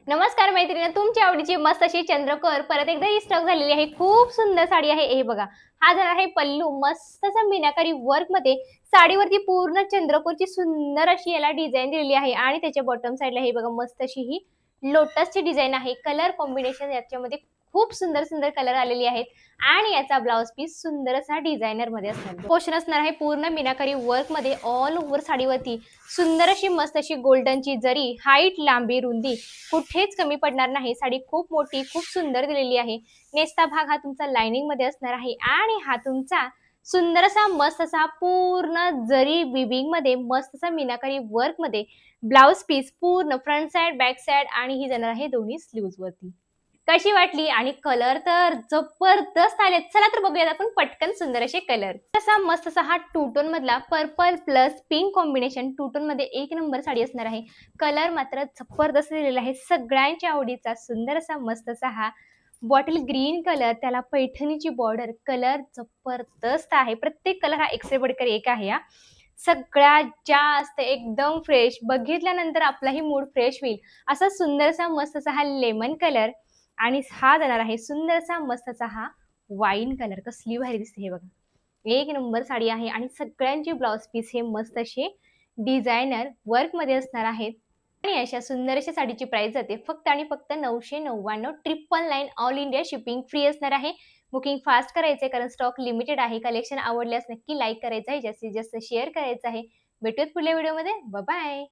नमस्कार मैत्रिणी, तुमच्या आवडीची मस्त अशी चंद्रकोर परत एकदा स्टॉक झालेली आहे। खूप सुंदर साडी आहे। हे बघा, हा झाला आहे पल्लू। मस्त असा मीनाकारी वर्क मध्ये साडीवरती पूर्ण चंद्रकोरची सुंदर अशी याला डिझाईन दिलेली आहे आणि त्याच्या बॉटम साइडला हे बघा मस्त अशी ही लोटसची डिझाईन आहे। कलर कॉम्बिनेशन याच्यामध्ये खूप सुंदर सुंदर कलर आलेले आहेत आणि याचा ब्लाउज पीस सुंदर असा डिझायनर मध्ये असणार पोर्शन असणार आहे। पूर्ण मीनाकारी वर्क मध्ये ऑल ओव्हर साडीवरती सुंदर अशी मस्त अशी गोल्डनची जरी, हाईट, लांबी, रुंदी कुठेच कमी पडणार नाही। साडी खूप मोठी, खूप सुंदर दिलेली आहे। नेसता भाग हा तुमचा लाइनिंग मध्ये असणार आहे आणि हा तुमचा सुंदर असा मस्त असा पूर्ण जरी विविंग मध्ये मस्त असा मीनाकारी वर्क मध्ये ब्लाउज पीस पूर्ण फ्रंट साइड, बॅक साइड आणि ही जाणार आहे दोन्ही स्लीव्ज वरती। कशी वाटली? आणि कलर तर जबरदस्त आले। चला तर बघूयात आपण पटकन सुंदर असे कलर। तसा मस्त असा हा टू टोन मधला purple plus pink combination two tone मध्ये एक नंबर साडी असणार आहे। कलर मात्र जबरदस्त दिलेला आहे, सगळ्यांच्या आवडीचा सुंदर असा मस्त असा हा बॉटल ग्रीन कलर, त्याला पैठणीची बॉर्डर, कलर जबरदस्त आहे। प्रत्येक कलर हा एक से बढ़कर एक आहे। हा सगळ्यात जास्त एकदम फ्रेश, बघितल्यानंतर आपलाही मूड फ्रेश होईल असा सुंदरसा मस्त असा हा लेमन कलर आणि हा जाणार आहे सुंदरसा मस्त असा हा वाईन कलर। कसली भारी दिसते हे बघा, एक नंबर साडी आहे आणि सगळ्यांचे ब्लाउज पीस हे मस्त असे डिझायनर वर्क मध्ये असणार आहेत। आणि अशा सुंदर अशा साडीची प्राइस जाते फक्त आणि फक्त 999, 999 ऑल इंडिया शिपिंग फ्री असणार आहे। बुकिंग फास्ट करायचंय कारण स्टॉक लिमिटेड आहे। कलेक्शन आवडल्यास नक्की लाईक करायचं आहे, जास्तीत जास्त शेअर करायचं आहे। भेटूयात पुढल्या व्हिडिओमध्ये। Bye bye.